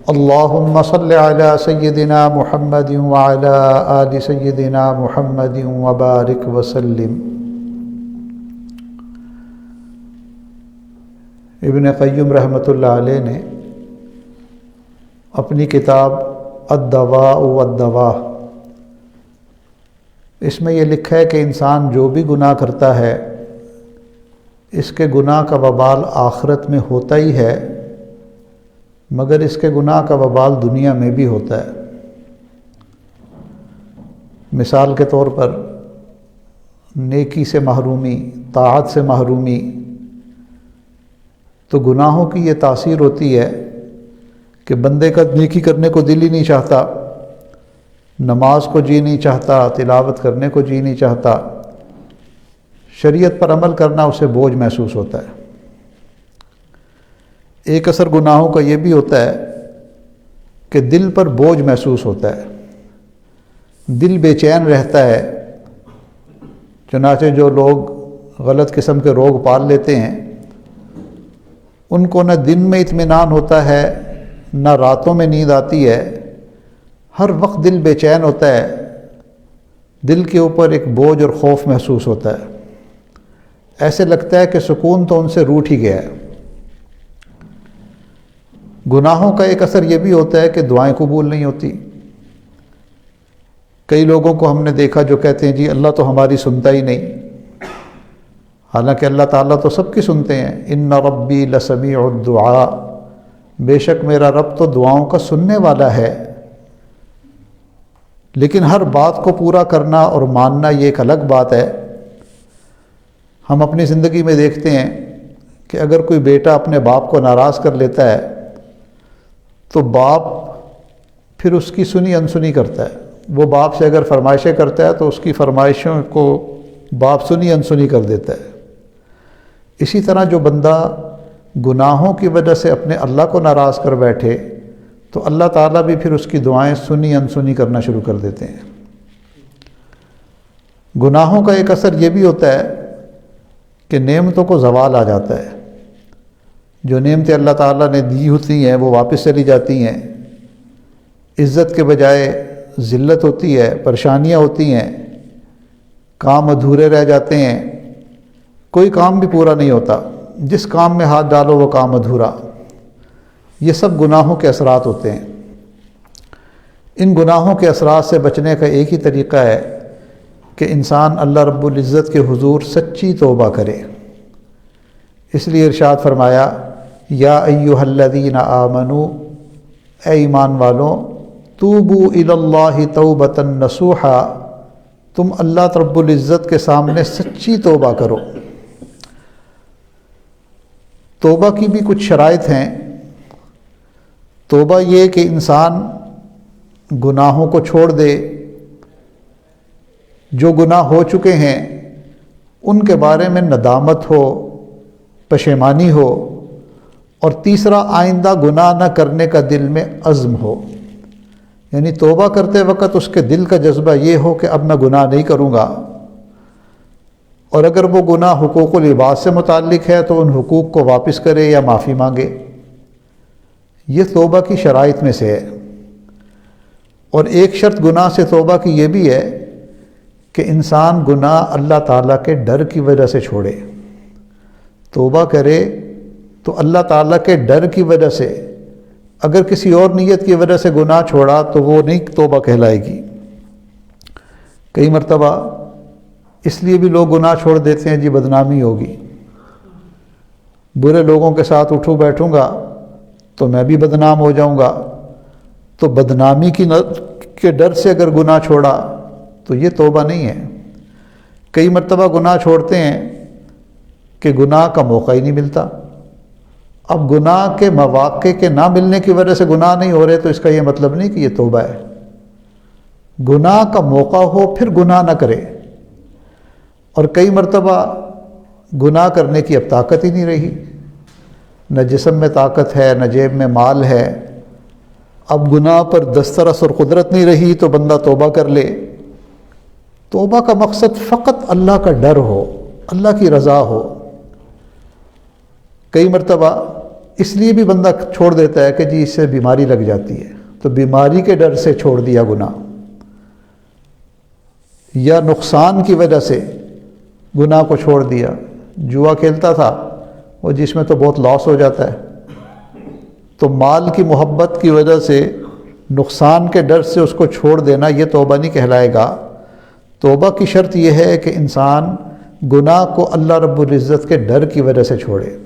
اللہم صل علی سیدنا محمد وعلی آل سیدنا محمد وبارک وسلم۔ ابن قیم رحمۃ اللہ علیہ نے اپنی کتاب الدواء والدواء اس میں یہ لکھا ہے کہ انسان جو بھی گناہ کرتا ہے اس کے گناہ کا وبال آخرت میں ہوتا ہی ہے، مگر اس کے گناہ کا وبال دنیا میں بھی ہوتا ہے۔ مثال کے طور پر نیکی سے محرومی، طاعت سے محرومی، تو گناہوں کی یہ تاثیر ہوتی ہے کہ بندے کا نیکی کرنے کو دل ہی نہیں چاہتا، نماز کو جی نہیں چاہتا، تلاوت کرنے کو جی نہیں چاہتا، شریعت پر عمل کرنا اسے بوجھ محسوس ہوتا ہے۔ ایک اثر گناہوں کا یہ بھی ہوتا ہے کہ دل پر بوجھ محسوس ہوتا ہے، دل بے چین رہتا ہے۔ چنانچہ جو لوگ غلط قسم کے روگ پال لیتے ہیں ان کو نہ دن میں اطمینان ہوتا ہے نہ راتوں میں نیند آتی ہے، ہر وقت دل بے چین ہوتا ہے، دل کے اوپر ایک بوجھ اور خوف محسوس ہوتا ہے، ایسے لگتا ہے کہ سکون تو ان سے روٹ ہی گیا ہے۔ گناہوں کا ایک اثر یہ بھی ہوتا ہے کہ دعائیں قبول نہیں ہوتی۔ کئی لوگوں کو ہم نے دیکھا جو کہتے ہیں جی اللہ تو ہماری سنتا ہی نہیں، حالانکہ اللہ تعالیٰ تو سب کی سنتے ہیں۔ ان ربی لسمیع الدعاء، بے شک میرا رب تو دعاؤں کا سننے والا ہے، لیکن ہر بات کو پورا کرنا اور ماننا یہ ایک الگ بات ہے۔ ہم اپنی زندگی میں دیکھتے ہیں کہ اگر کوئی بیٹا اپنے باپ کو ناراض کر لیتا ہے تو باپ پھر اس کی سنی انسنی کرتا ہے۔ وہ باپ سے اگر فرمائشیں کرتا ہے تو اس کی فرمائشوں کو باپ سنی انسنی کر دیتا ہے۔ اسی طرح جو بندہ گناہوں کی وجہ سے اپنے اللہ کو ناراض کر بیٹھے تو اللہ تعالیٰ بھی پھر اس کی دعائیں سنی انسنی کرنا شروع کر دیتے ہیں۔ گناہوں کا ایک اثر یہ بھی ہوتا ہے کہ نعمتوں کو زوال آ جاتا ہے۔ جو نعمتیں اللہ تعالیٰ نے دی ہوتی ہیں وہ واپس چلی جاتی ہیں، عزت کے بجائے ذلت ہوتی ہے، پریشانیاں ہوتی ہیں، کام ادھورے رہ جاتے ہیں، کوئی کام بھی پورا نہیں ہوتا، جس کام میں ہاتھ ڈالو وہ کام ادھورا۔ یہ سب گناہوں کے اثرات ہوتے ہیں۔ ان گناہوں کے اثرات سے بچنے کا ایک ہی طریقہ ہے کہ انسان اللہ رب العزت کے حضور سچی توبہ کرے۔ اس لیے ارشاد فرمایا یا ایھا الذین آمنوا، اے ایمان والوں، توبوا الی اللہ توبۃ نصوحا، تم اللہ رب العزت کے سامنے سچی توبہ کرو۔ توبہ کی بھی کچھ شرائط ہیں۔ توبہ یہ کہ انسان گناہوں کو چھوڑ دے، جو گناہ ہو چکے ہیں ان کے بارے میں ندامت ہو، پشیمانی ہو، اور تیسرا آئندہ گناہ نہ کرنے کا دل میں عزم ہو۔ یعنی توبہ کرتے وقت اس کے دل کا جذبہ یہ ہو کہ اب میں گناہ نہیں کروں گا، اور اگر وہ گناہ حقوق العباد سے متعلق ہے تو ان حقوق کو واپس کرے یا معافی مانگے۔ یہ توبہ کی شرائط میں سے ہے۔ اور ایک شرط گناہ سے توبہ کی یہ بھی ہے کہ انسان گناہ اللہ تعالیٰ کے ڈر کی وجہ سے چھوڑے۔ توبہ کرے تو اللہ تعالیٰ کے ڈر کی وجہ سے، اگر کسی اور نیت کی وجہ سے گناہ چھوڑا تو وہ نہیں توبہ کہلائے گی۔ کئی مرتبہ اس لیے بھی لوگ گناہ چھوڑ دیتے ہیں جی بدنامی ہوگی، برے لوگوں کے ساتھ اٹھوں بیٹھوں گا تو میں بھی بدنام ہو جاؤں گا، تو بدنامی کے ڈر سے اگر گناہ چھوڑا تو یہ توبہ نہیں ہے۔ کئی مرتبہ گناہ چھوڑتے ہیں کہ گناہ کا موقع ہی نہیں ملتا۔ اب گناہ کے مواقع کے نہ ملنے کی وجہ سے گناہ نہیں ہو رہے تو اس کا یہ مطلب نہیں کہ یہ توبہ ہے۔ گناہ کا موقع ہو پھر گناہ نہ کرے۔ اور کئی مرتبہ گناہ کرنے کی اب طاقت ہی نہیں رہی، نہ جسم میں طاقت ہے نہ جیب میں مال ہے، اب گناہ پر دسترس اور قدرت نہیں رہی تو بندہ توبہ کر لے۔ توبہ کا مقصد فقط اللہ کا ڈر ہو، اللہ کی رضا ہو۔ کئی مرتبہ اس لیے بھی بندہ چھوڑ دیتا ہے کہ جی اس سے بیماری لگ جاتی ہے، تو بیماری کے ڈر سے چھوڑ دیا گناہ، یا نقصان کی وجہ سے گناہ کو چھوڑ دیا۔ جوا کھیلتا تھا وہ، جس میں تو بہت لاس ہو جاتا ہے، تو مال کی محبت کی وجہ سے نقصان کے ڈر سے اس کو چھوڑ دینا یہ توبہ نہیں کہلائے گا۔ توبہ کی شرط یہ ہے کہ انسان گناہ کو اللہ رب العزت کے ڈر کی وجہ سے چھوڑے۔